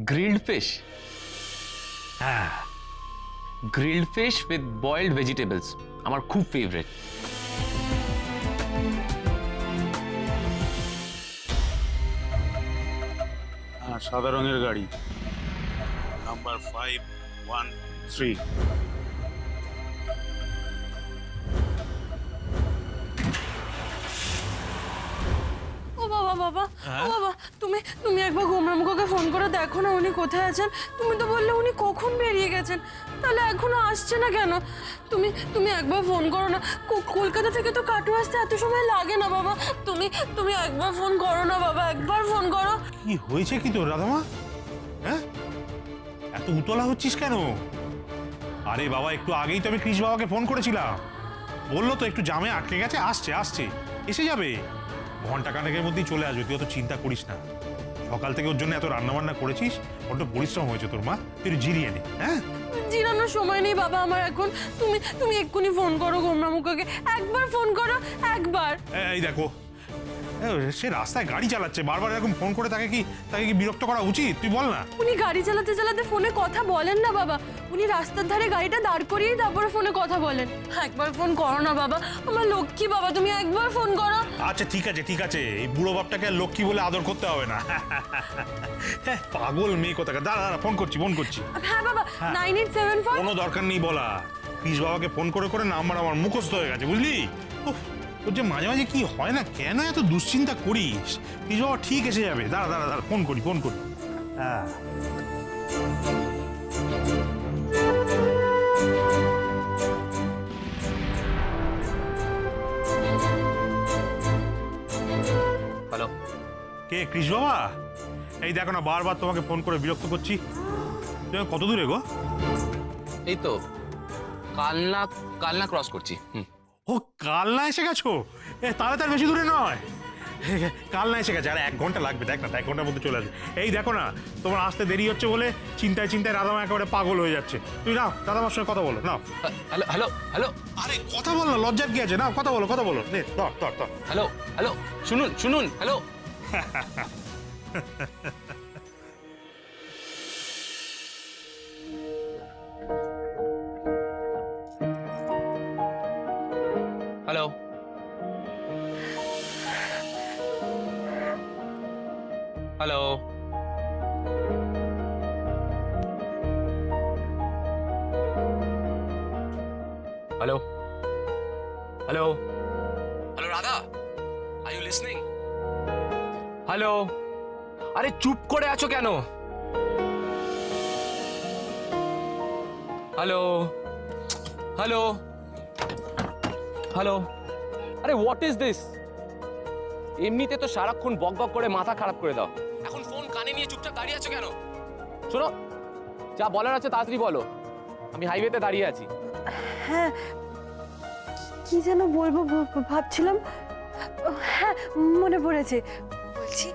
Grilled fish, হ্যাঁ, grilled fish with boiled vegetables আমার খুব ফেভারিট। হ্যাঁ, সাদা রঙের গাড়ি, নাম্বার 513। ও বাবা বাবা, ও বাবা, তুমি তুমি একবার গোমরামুখকে ফোন করে দেখো না উনি কোথায় আছেন। তুমি তো বললে উনি কখন বেরিয়ে গেছেন, তাহলে এখনো আসছে না কেন? তুমি তুমি একবার ফোন করো না। কলকাতা থেকে তো কাটু আসতে এত সময় লাগে না বাবা। তুমি তুমি একবার ফোন করো না বাবা, একবার ফোন করো। কি হয়েছে কি তোর রাধামা? হ্যাঁ, এত উতলা হচ্ছিস কেন? আরে বাবা, একটু আগেই তো আমি কৃষ বাবাকে ফোন করেছিলাম, বললো তো একটু জামে আটকে গেছে, আসছে আসছে, এসে যাবে, ঘন্টা খানেকের মধ্যেই চলে আসবে, তুই অত চিন্তা করিস না। সকাল থেকে ওর জন্য এত রান্না বান্না করেছিস, বড্ড পরিশ্রম হয়েছে তোর মা, তুই একটু জিরিয়ে নে। হ্যাঁ, জিরানোর সময় নেই বাবা আমার এখন। তুমি তুমি এক্ষুনি ফোন করো গোমরামুখকে, একবার ফোন করো, একবার। এই দেখো, সে রাস্তায় গাড়ি চালাচ্ছে, বারবার এরকম ফোন করে তাকে কি বিরক্ত করা উচিত? তুই বল না। উনি গাড়ি চালাতে চালাতে ফোনে কথা বলেন না বাবা, উনি রাস্তার ধারে গাড়িটা দাঁড় করিয়েই তারপরে ফোনে কথা বলেন। একবার ফোন করো না বাবা, আমার লক্ষ্মী বাবা, তুমি একবার ফোন করো। আচ্ছা ঠিক আছে ঠিক আছে, এই বুড়ো বাপটাকে আর লক্ষ্মী বলে আদর করতে হবে না। পাগল মেয়ে কোথাকার, দাঁড়া দাঁড়া, ফোন করছি। হ্যাঁ বাবা, 9874। কোনো দরকার নেই বলা, কৃষ বাবাকে ফোন করে করে নাম্বার আমার মুখস্থ হয়ে গেছে, বুঝলি? উফ, তোর যে মাঝে মাঝে কি হয় না, কেন এত দুশ্চিন্তা করিস? কৃষ বাবা ঠিক এসে যাবে, দাঁড়া দাঁড়া দাঁড়া, ফোন করি। হ্যাঁ, হ্যালো, কে কৃষ বাবা? এই দেখো না, বারবার তোমাকে ফোন করে বিরক্ত করছি। তুমি কত দূরে গো? এই তো কালনা কালনা ক্রস করছি। ও, কালনা এসে গেছো? তাহলে তার বেশি দূরে নয়, কালনা এসে গেছে, আর 1 ঘন্টা লাগবে, দেখ না, 1 ঘন্টার মধ্যে চলে আসবে। এই দেখো না, তোমার আসতে দেরি হচ্ছে বলে চিন্তায় রাধামা একেবারে পাগল হয়ে যাচ্ছে। তুমি নাও, রাধামার সঙ্গে কথা বলো, নাও। হ্যালো হ্যালো হ্যালো আরে কথা বল না, লজ্জার কি আছে? নাও, কথা বলো, নে, ধর। হ্যালো হ্যালো, শুনুন hello. Hello hello hello hello hello Radha, are you listening? Hello, আরে চুপ করে আছো কেন? হ্যালো হ্যালো হ্যালো, আরে হোয়াট ইজ দিস? এমনিতে তো সারাক্ষণ বক বক করে মাথা খারাপ করে দাও, এখন ফোন কানে নিয়ে চুপচাপ দাঁড়িয়ে আছো কেন? শোনো, যা বলার আছে তাড়াতাড়ি বলো, আমি হাইওয়েতে দাঁড়িয়ে আছি। হ্যাঁ, কি যেন বলবো ভাবছিলাম। হ্যাঁ, মনে পড়েছে। বলছি,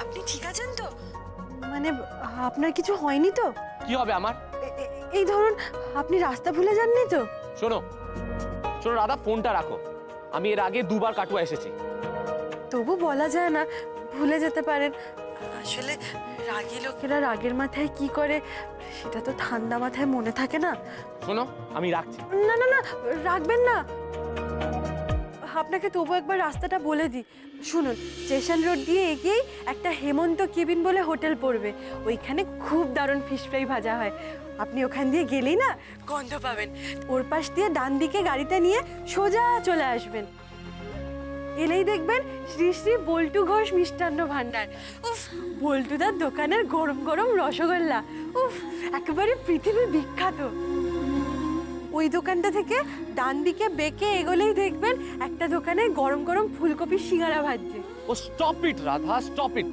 আপনি ঠিক আছেন তো? মানে আপনার কিছু হয়নি তো? কি হবে আমার? এই ধরুন, আপনি রাস্তা ভুলে যাননি তো? শোনো রাধা, ফোনটা রাখো, আমি এর আগে 2বার কাটুয়া এসেছি। তবু বলা যায় না, ভুলে যেতে পারেন। আসলে রাগী লোকেরা রাগের মাথায় কি করে সেটা তো ঠান্ডা মাথায় মনে থাকে না। শোনো, আমি রাখছি। না না না, রাখবেন না। আপনাকে তবু একবার রাস্তাটা বলে দিই, শুনুন। স্টেশন রোড দিয়ে এগিয়েই একটা হেমন্ত কেবিন বলে হোটেল পড়বে, ওইখানে খুব দারুণ ফিশ ফ্রাই ভাজা হয়। আপনি ওখান দিয়ে গেলেই না গন্ধ পাবেন। ওর পাশ দিয়ে ডান দিকে গাড়িটা নিয়ে সোজা চলে আসবেন, এলেই দেখবেন শ্রী শ্রী বল্টু ঘোষ মিষ্টান্ন ভান্ডার। উফ, বল্টুদার দোকানের গরম গরম রসগোল্লা, উফ, একেবারে পৃথিবী বিখ্যাত। ওই দোকানটা থেকে ডান দিকে বেঁকে এগোলেই দেখবেন একটা দোকানে গরম গরম ফুলকপির সিঙ্গারা ভাজছে। ও stop it Radha, stop it.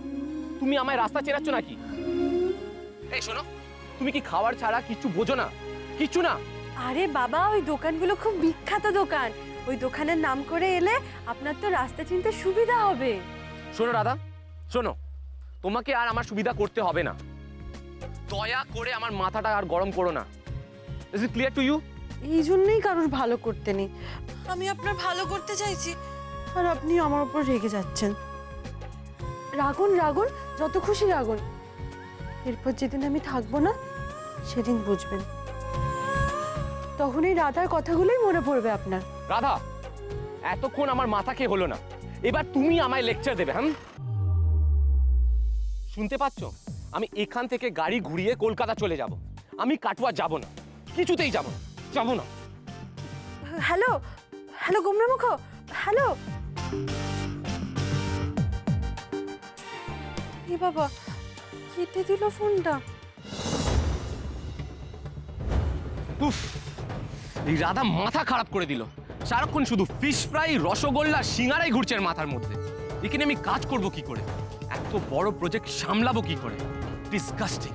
তুমি আমায় রাস্তা চেনাচ্ছ নাকি? এই শোনো, তুমি কি খাবার ছাড়া কিছু বোঝো না? কিছু না? আরে বাবা, ওই দোকানগুলো খুব বিখ্যাত দোকান, ওই দোকানের নাম করে এলে আপনার তো রাস্তা চিনতে সুবিধা হবে। শোনো রাধা, শোনো, তোমাকে আর আমার সুবিধা করতে হবে না, দয়া করে আমার মাথাটা আর গরম করো না। Is it clear to you? এই জন্যই কারোর ভালো করতে নেই, আমি আপনার ভালো করতে চাইছি আর আপনি আমার উপর রেগে যাচ্ছেন। রাগুন, যত খুশি রাগুন। এরপর যেদিন আমি থাকবো না সেদিন বুঝবেন, তখন এই রাধার কথাগুলোই মনে পড়বে আপনার। রাধা, এতক্ষণ আমার মাথা খেয়ে হলো না, এবার তুমি আমায় লেকচার দেবে। হ্যাঁ, শুনতে পাচ্ছ? আমি এখান থেকে গাড়ি ঘুরিয়ে কলকাতা চলে যাব। আমি কাটোয়া যাব না, কিছুতেই যাব না, যাব না। হ্যালো হ্যালো গোমরামুখ, হ্যালো। এ বাবা, কেটে দিল ফোনটা। উফ, এই রাধা মাথা খারাপ করে দিল। সারাক্ষণ শুধু ফিশ ফ্রাই, রসগোল্লা, সিঙ্গারাই ঘুরছে এর মাথার মধ্যে। এখানে আমি কাজ করব কি করে? এত বড় প্রজেক্ট সামলাবো কি করে? ডিসগাস্টিং।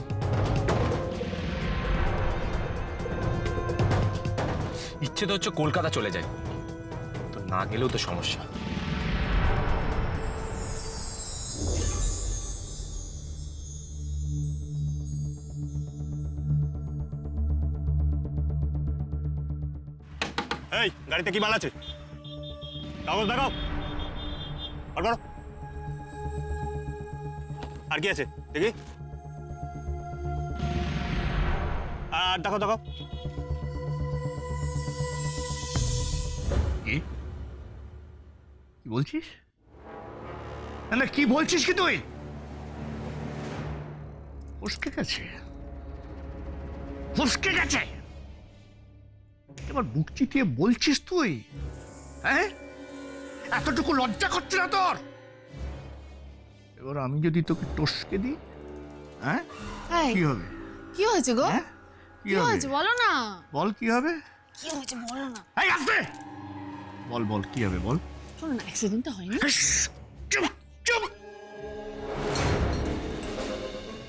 ইচ্ছে তো হচ্ছে কলকাতা চলে যায়, তো না গেলেও তো সমস্যা। এই গাড়িতে কি মাল আছে? কাগজ দেখাও। আর করো। আর কি আছে দেখি? আর দেখো দেখো। কি বলছিস? না কি বলছিস কি তুই? ফসকে গেছে, ফসকে গেছে। এবার বুক চিতিয়ে বলছিস তুই? হ্যাঁ, এতটুকু লজ্জা করছে না তোর? এবার আমি যদি তোকে টসকে দিই, হ্যাঁ এই, কি হবে? কি হয়েছে গো? হ্যাঁ কি হয়েছে বলো না। বল কি হবে? কি হয়েছে বলো না। এই আসবে, বল বল কি হবে বল। শোনো না, অ্যাক্সিডেন্টটা হয়নি? চুপ চুপ।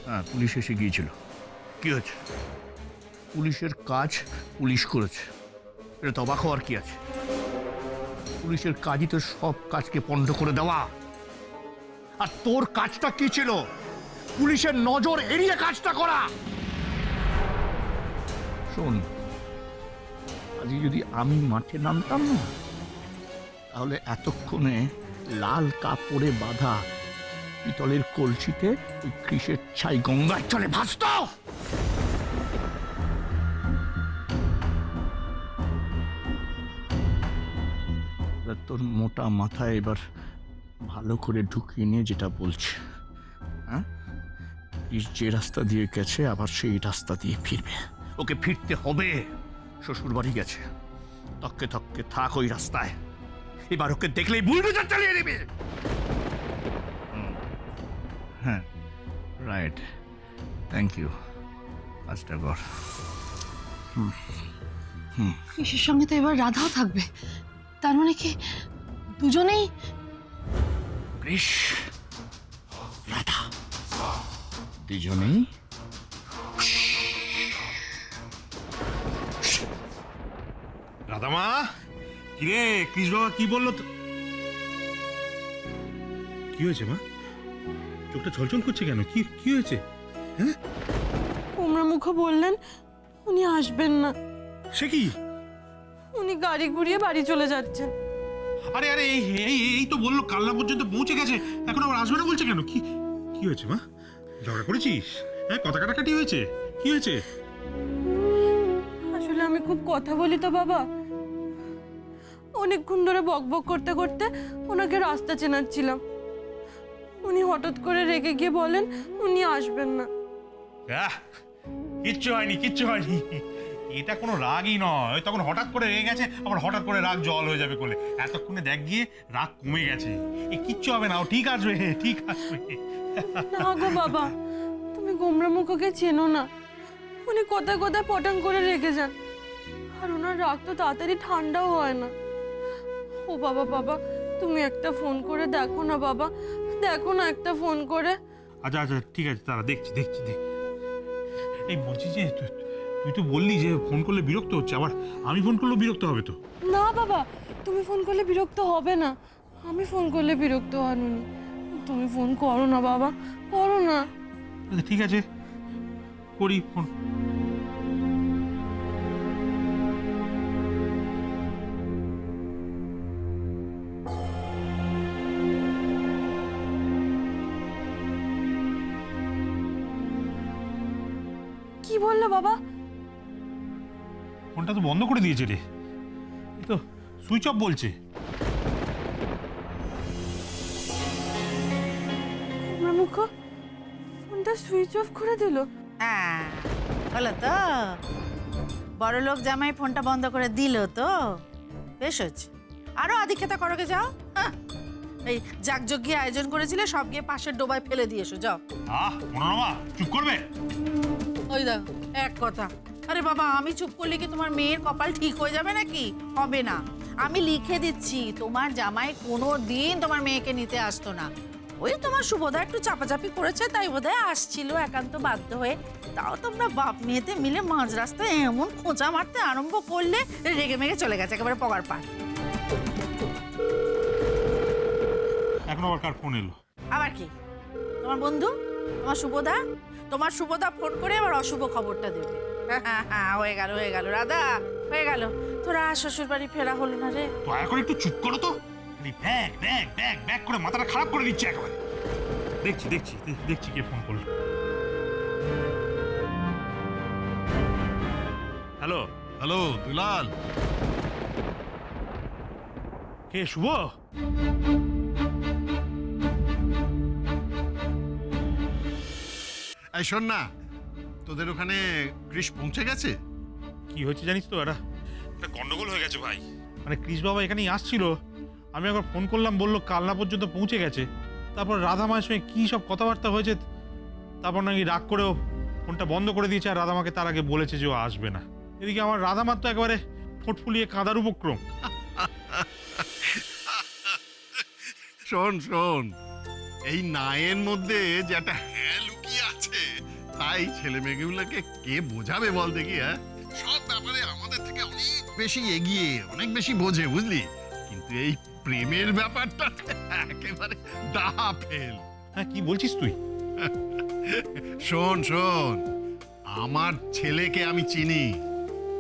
হ্যাঁ, পুলিশ এসে গিয়েছিল। কি হয়েছে? পুলিশের কাজ পুলিশ করেছে, এটা তো অবাক হওয়ার কি আছে? পুলিশের কাজই তো সব কাজকে পণ্ড করে দেওয়া। আর তোর কাজটা কি ছিল? পুলিশের নজর এড়িয়ে কাজটা করা। শোন, আজকে যদি আমি মাঠে নামতাম না, তাহলে এতক্ষণে লাল কাপড়ে বাঁধা পিতলের কলসিতে ওই কৃষের ছাই গঙ্গায় চলে ভাসত। তোর মোটা মাথায় এবার ভালো করে ঢুকিয়ে নিয়ে যেটা বলছে, হ্যাঁ, যে রাস্তা দিয়ে গেছে আবার সেই রাস্তা দিয়ে ফিরবে। ওকে ফিরতে হবে। শ্বশুর বাড়ি গেছে, তককে তককে থাক ওই রাস্তায়। এবার ওকে দেখলেই বুলডোজার চালিয়ে নেবে। হ্যাঁ, রাইট, থ্যাংক ইউ। কাজটা কর। কৃষির সঙ্গে তো এবার রাধাও থাকবে, তার মানে কি দুজনেই? কৃষ, রাধা, দুজনেই। রাধামা, কিরে কৃষ বাবা কি বললো তো? কি হয়েছে মা? চোখটা ছলছল করছে কেন? কি কি হয়েছে? হ্যাঁ, গোমরামুখ বললেন উনি আসবেন না, সে কি? উনি গাড়ি ঘুরিয়ে বাড়ি চলে যাচ্ছেন। আরে আরে এই এই এই তো বললো কালনা পর্যন্ত পৌঁছে গেছে, এখন আবার আসবে না বলছে কেন? কি কি হয়েছে মা? ঝগড়া করেছিস? হ্যাঁ, কথা কাটাকাটি হয়েছে? কি হয়েছে? আসলে আমি খুব কথা বলি তো বাবা, অনেকক্ষণ ধরে বকবক করতে করতে ওনাকে রাস্তা চেনাচ্ছিলাম। উনি হঠাৎ করে রেগে গিয়ে বলেন উনি আসবেন না। কিচ্ছু হয়নি, কিচ্ছু হয়নি। এটা কোনো রাগই নয়, তখন হঠাৎ করে রেগে গেছে, আবার হঠাৎ করে রাগ জল হয়ে যাবে কোলে। এতক্ষণে দেখ গিয়ে রাগ কমে গেছে। কিচ্ছু হবে না, ও ঠিক আসবে, ঠিক আসবে। না গো বাবা, তুমি গোমরামুখকে চেনো না। উনি কোথায় কোথায় পটাং করে রেগে যান, আর ওনার রাগ তো তাড়াতাড়ি ঠান্ডাও হয় না। ও বাবা বাবা, তুমি একটা ফোন করে দেখো না বাবা, দেখো না একটা ফোন করে। আচ্ছা আচ্ছা ঠিক আছে, তারা দেখছি দেখছি দেখ। এই বলছি যে তুই তো বললি যে ফোন করলে বিরক্ত হচ্ছে, আবার আমি ফোন করলেও বিরক্ত হবে তো? না বাবা, তুমি ফোন করলে বিরক্ত হবে না, আমি ফোন করলে বিরক্ত হন উনি। তুমি ফোন করো না বাবা, করো না। আচ্ছা ঠিক আছে, করি ফোন। বললো বাবা? ফোনটা তো বন্ধ করে দিয়েছে রে, এই তো সুইচ অফ বলছে। মুখ ফোনটা সুইচ অফ করে দিল। হ্যাঁ, হলো তো, বড়লোক জামাই ফোনটা বন্ধ করে দিল তো, বেশ হচ্ছে। আরো আদিক্ষেতা করোগে যাও। হ্যাঁ, এই যাগযজ্ঞে আয়োজন করেছিলে, সব গিয়ে পাশের ডোবায় ফেলে দিয়ে এসো, যাও। মনোরমা চুপ করবে? ওই দেখো এক কথা। আরে বাবা, আমি চুপ করলে কি তোমার মেয়ের কপাল ঠিক হয়ে যাবে নাকি? হবে না। আমি লিখে দিচ্ছি, তোমার জামাই কোনো দিন তোমার মেয়েকে নিতে আসতো না। ওই তোমার সুবোধা একটু চাপাচাপি করেছে, তাই বোধহয় আসছিল একান্ত বাধ্য হয়ে। তাও তোমরা বাপ মেয়েতে মিলে মাঝ রাস্তায় এমন খোঁচা মারতে আরম্ভ করলে, রেগে মেগে চলে গেছে একেবারে পগার পার। এখন আবার কার ফোন এলো? আবার কি? তোমার বন্ধু, তোমার সুবোধা ফোন করে আবার অশুভ খবরটা দেবে। হ্যাঁ, হয়ে গেল হয়ে গেল রাধা, হয়ে গেল। তোরা শ্বশুর বাড়ি ফেরা হলো না রে। দয়া করে একটু চুপ করো তো। ব্যাগ ব্যাগ ব্যাগ ব্যাগ করে মাথাটা খারাপ করে দিচ্ছে একেবারে। দেখছি দেখছি দেখছি কে ফোন করলো। হ্যালো হ্যালো দুলাল, কে? শুভ? এই শোন না, তোদের ওখানে কৃষ পৌঁছে গেছে? কি হয়েছে জানিস তো, একটা গন্ডগোল হয়ে গেছে ভাই। মানে কৃষ বাবা এখানেই আসছিল, আমি একবার ফোন করলাম, বললো কালনা পর্যন্ত পৌঁছে গেছে। তারপর রাধা মায়ের সঙ্গে কী সব কথাবার্তা হয়েছে, তারপর নাকি রাগ করেও ফোনটা বন্ধ করে দিয়েছে, আর রাধা মাকে তার আগে বলেছে যে ও আসবে না। এদিকে আমার রাধা মার তো একেবারে ঠোঁট ফুলিয়ে কাঁদার উপক্রম। শোন শোন, এই নায়ের মধ্যে যে একটা হ্যাঁ লুকিয়ে আছে, তাই ছেলে মেয়েগুলোকে কে বোঝাবে বল দেখি? হ্যাঁ, সব ব্যাপারে আমাদের থেকে অনেক বেশি এগিয়ে, অনেক বেশি বোঝে, বুঝলি? কিন্তু এই প্রেমের ব্যাপারটা একেবারে দাহা ফেল। হ্যাঁ, কি বলছিস তুই? শোন শোন, আমার ছেলেকে আমি চিনি।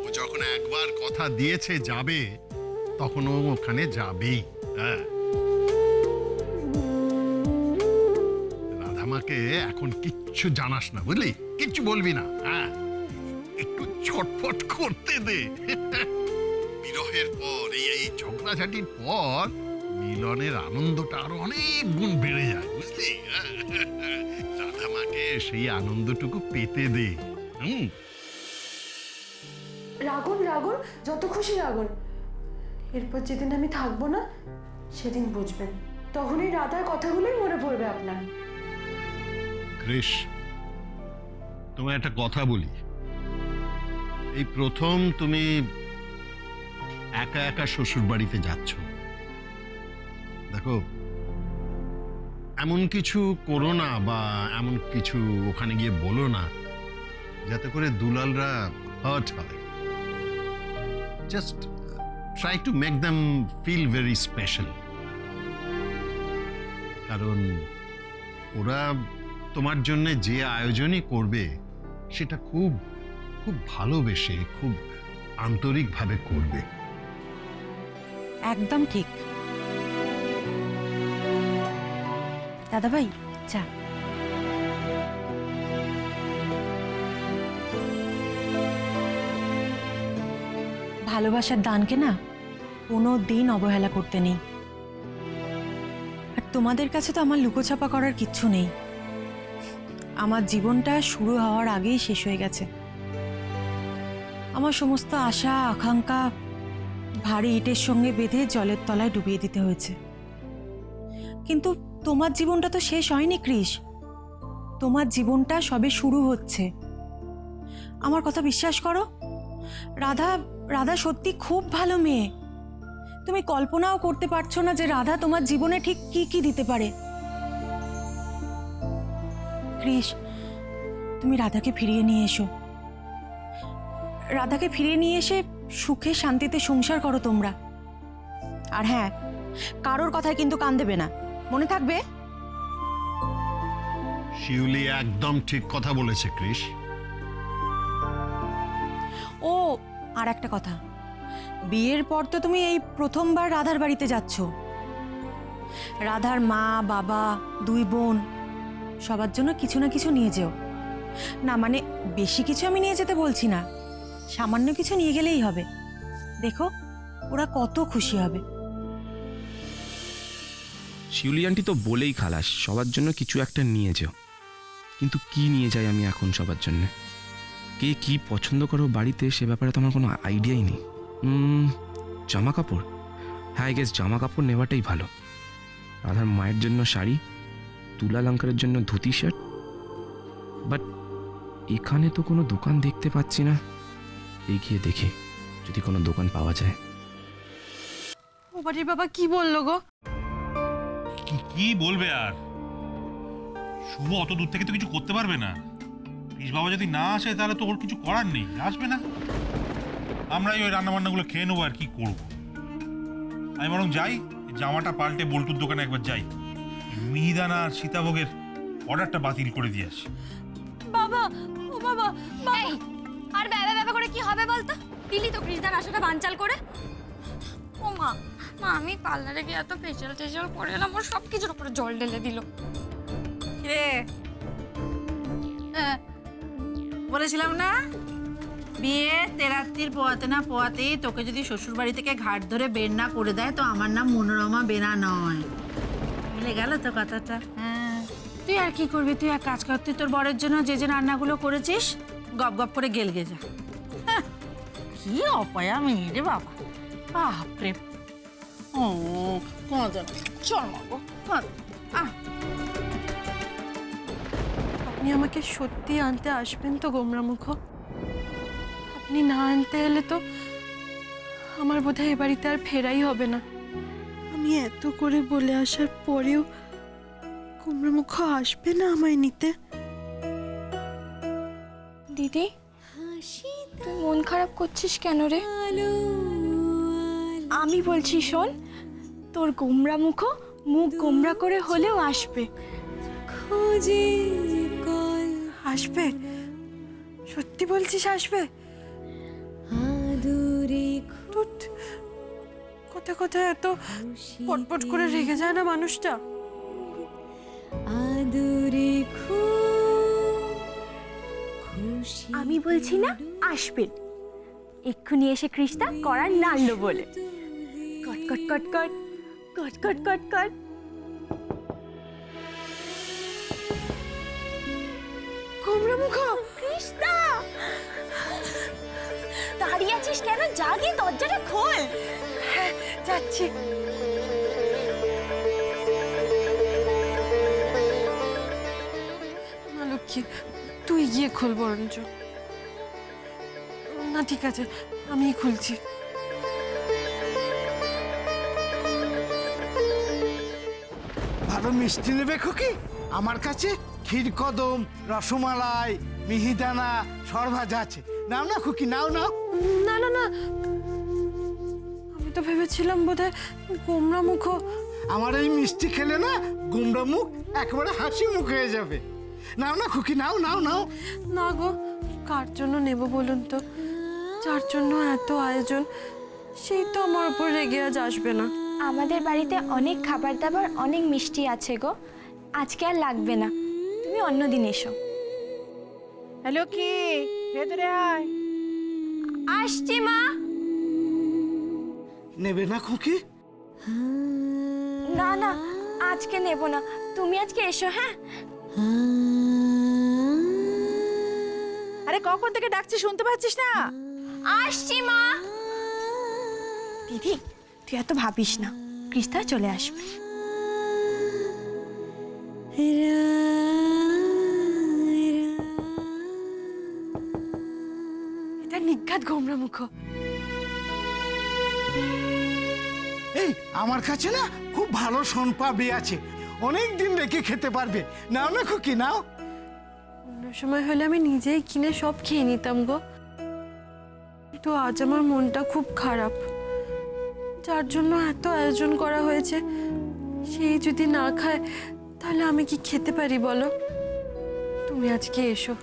ও যখন একবার কথা দিয়েছে যাবে, তখন ও ওখানে যাবেই। হ্যাঁ, রাধামাকে এখন কিচ্ছু জানাস না, বুঝলি? কিচ্ছু বলবি না। হ্যাঁ, একটু ছটফট করতে দে। বিরহের পর, এই ঝগড়াঝাটির পর মিলনের আনন্দটা আরো অনেক গুণ বেড়ে যায়, বুঝলি? রাধামাকে সেই আনন্দটুকু পেতে দে। রাগুন রাগুন, যত খুশি রাগুন। এরপর যেদিন আমি থাকবো না, সেদিন বুঝবেন। তখনই রাধার কথাগুলোই মনে পড়বে আপনার। কৃষ, তোমায় একটা কথা বলি। এই প্রথম তুমি একা একা শ্বশুর বাড়িতে যাচ্ছ। দেখো, এমন কিছু করো না, বা এমন কিছু ওখানে গিয়ে বলো না যাতে করে দুলালরা হার্ট হয়। Just try to make them feel very special. কারণ ওরা তোমার জন্য যে আয়োজনই করবে, সেটা খুব খুব ভালোবেসে, খুব আন্তরিকভাবে করবে। একদম ঠিক। দাদাভাই, চা। ভালোবাসার দানকে না কোনো দিন অবহেলা করতে নেই। আর তোমাদের কাছে তো আমার লুকোছাপা করার কিচ্ছু নেই। আমার জীবনটা শুরু হওয়ার আগেই শেষ হয়ে গেছে। আমার সমস্ত আশা আকাঙ্ক্ষা ভারী ইটের সঙ্গে বেঁধে জলের তলায় ডুবিয়ে দিতে হয়েছে। কিন্তু তোমার জীবনটা তো শেষ হয়নি কৃষ। তোমার জীবনটা সবে শুরু হচ্ছে। আমার কথা বিশ্বাস করো, রাধা রাধা সত্যি খুব ভালো মেয়ে। তুমি কল্পনাও করতে পারছো না যে রাধা তোমার জীবনে ঠিক কি কি দিতে পারে। কৃষ, তুমি রাধাকে ফিরিয়ে নিয়ে এসো। রাধাকে ফিরিয়ে নিয়ে এসে সুখে শান্তিতে সংসার করো তোমরা। আর হ্যাঁ, কারোর কথায় কিন্তু কান দেবে না, মনে থাকবে? শিউলি একদম ঠিক কথা বলেছে কৃষ। ও, আর একটা কথা, বিয়ের পর তো তুমি এই প্রথমবার রাধার বাড়িতে যাচ্ছ। রাধার মা বাবা, দুই বোন, সবার জন্য কিছু না কিছু নিয়ে যেও। না মানে বেশি কিছু আমি নিয়ে যেতে বলছি না, সামান্য কিছু নিয়ে গেলেই হবে। দেখো ওরা কত খুশি হবে। শিউলি আন্টি তো বলেই খালাস সবার জন্য কিছু একটা নিয়ে যেও, কিন্তু কি নিয়ে যাই আমি এখন সবার জন্য? কে কি পছন্দ করো বাড়িতে সে ব্যাপারে তো আমার কোনো আইডিয়াই নেই। জামা কাপড়, হ্যাঁ গেস জামা কাপড় নেওয়াটাই ভালো। রাধার মায়ের জন্য শাড়ি, তুলা লঙ্কারের জন্য ধুতি শার্ট। বাট এখানে তো কোনো দোকান দেখতে পাচ্ছি না, এগিয়ে দেখে যদি কোনো দোকান পাওয়া যায়। ও বাড়ির বাবা কি বললো গো? কি বলবে আর, শুভ অত দূর থেকে তো কিছু করতে পারবে না। কৃষ বাবা যদি না আসে তাহলে তো ওর কিছু করার নেই, আসবে না। আমরাই ওই রান্না বান্নাগুলো খেয়ে নেবো আর কি করবো। আমি বরং যাই, জামাটা পাল্টে বল্টুর দোকানে একবার যাই, মিহিদানা আর সীতাভোগের অর্ডারটা বাতিল করে দিয়ে আসি। বাবা, ও বাবা, এই আর ব্যাবা ব্যাবা করে কি হবে বলতো? দিলি তো কৃষ্ণার আশাটা বানচাল করে। ও মা, মা আমি পার্লারে গিয়ে এত ফেশিয়াল টেশিয়াল করে এলাম, ওর সব কিছুর উপরে জল ঢেলে দিল। রে বলেছিলাম না, বিয়ে তেরাত্রির পোয়াতে না পোয়াতেই তোকে যদি শ্বশুর বাড়ি থেকে ঘাট ধরে বের না করে দেয় তো আমার নাম মনোরমা বেনা নয়। মিলে গেল তো কথাটা। হ্যাঁ, তুই আর কি করবি, তুই এক কাজ কর, তুই তোর বরের জন্য যে যে রান্নাগুলো করেছিস গপ গপ করে গেলগে যা। হ্যাঁ, কি অপয়া মেয়ে রে বাবা, বাপরে। ও কত চল মাগো, আহ আপনি আমাকে সত্যি আনতে আসবেন তো গোমরামুখ? আপনি না আনতে এলে তো আমার বোধহয় এ বাড়িতে আর ফেরাই হবে না। আমি এত করে বলে আসার পরেও গোমরামুখ আসবে না আমায় নিতে? দিদি তুই মন খারাপ করছিস কেন রে? আমি বলছি শোন, তোর গোমরা মুখ মুখ গোমরা করে হলেও আসবে। আসবে? সত্যি বলছিস আসবে? ধুৎ, কোথায় কোথায় এত পটপট করে রেগে যায় না মানুষটা। আমি বলছি না আসবে, এক্ষুনি এসে কৃষ্ণা করার নাড়লো বলে কট কট কট কট কট কট কট কট। গোমরামুখ, কৃষ্ণা দাঁড়িয়ে আছিস কেন? যা গিয়ে দরজাটা খোল। হ্যাঁ যাচ্ছি। মা লক্ষ্মী, তুই গিয়ে খোল বরঞ্চ। না ঠিক আছে, আমিই খুলছি। ভালো মিষ্টি নেবে খুকি? আমার কাছে ক্ষীরকদম, রসমালাই, মিহিদানা, সরভাজা আছে। নাও না খুকি, নাও নাও। না না না, আমি তো ভেবেছিলাম বোধহয় গোমরামুখ। আমার এই মিষ্টি খেলে না গুমড়া মুখ একেবারে হাসি মুখ হয়ে যাবে। নাও না খুকি, নাও নাও নাও। না গো, কার জন্য নেব বলুন তো? যার জন্য এত আয়োজন সেই তো আমার উপর রেগে আজ আসবে না। আমাদের বাড়িতে অনেক খাবার দাবার, অনেক মিষ্টি আছে গো, আজকে আর লাগবে না, তুমি অন্যদিন এসো। হ্যালো, কি ভেতরে আয়। আসছি মা। নেবে না খুকি? না না, আজকে নেব না, তুমি আজকে এসো। হ্যাঁ, আরে কখন থেকে ডাকছি শুনতে পাচ্ছিস না? আসছি মা। দিদি তুই এত ভাবিস না, কৃষ্ণা চলে আসবে। এটা নিঘাত গোমরামুখ। এই আমার কাছে না খুব ভালো সোনপাপড়ি আছে, অনেক দিন রেখে খেতে পারবে। নাও না খুকি, নাও। অন্য সময় হলে আমি নিজেই কিনে সব খেয়ে নিতাম গো, কিন্তু আজ আমার মনটা খুব খারাপ। যার জন্য এত আয়োজন করা হয়েছে সেই যদি না খায় তাহলে আমি কি খেতে পারি বলো? তুমি আজকে এসো।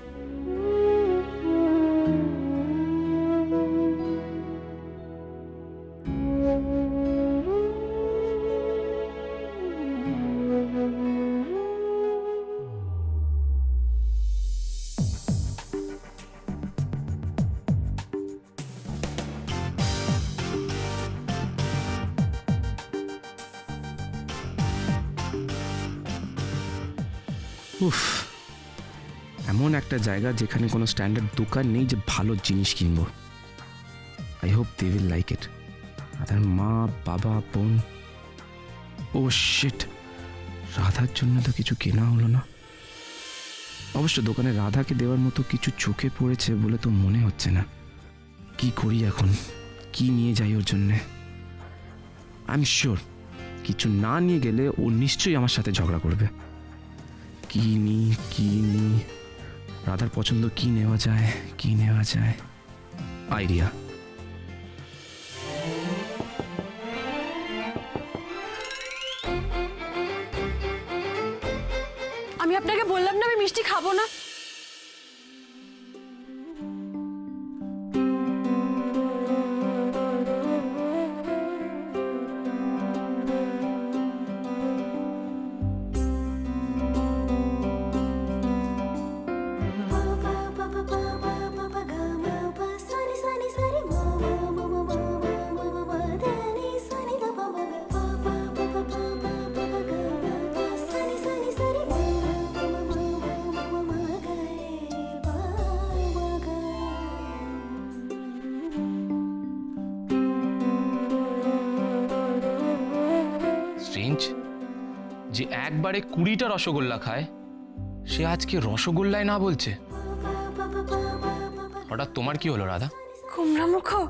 উফ, এমন একটা জায়গা যেখানে কোনো স্ট্যান্ডার্ড দোকান নেই যে ভালো জিনিস কিনবো। I hope they will like it. রাধার মা, বাবা, বোন, ও শিট, রাধার জন্য তো কিছু কেনা হলো না। অবশ্য দোকানে রাধাকে দেওয়ার মতো কিছু চোখে পড়েছে বলে তো মনে হচ্ছে না। কি করি এখন, কি নিয়ে যাই ওর জন্যে? আই এম শিওর কিছু না নিয়ে গেলে ও নিশ্চয়ই আমার সাথে ঝগড়া করবে। কি নি রাধার পছন্দ, কি নেওয়া যায় আইডিয়া। আমি আপনাকে বললাম না আমি মিষ্টি খাবো না। স্ট্রেঞ্জ, যে একবারে 20টা রসগোল্লা খায় সে আজকে রসগোল্লায় না বলছে। হঠাৎ তোমার কি হলো রাধা? কুমড়া মুখো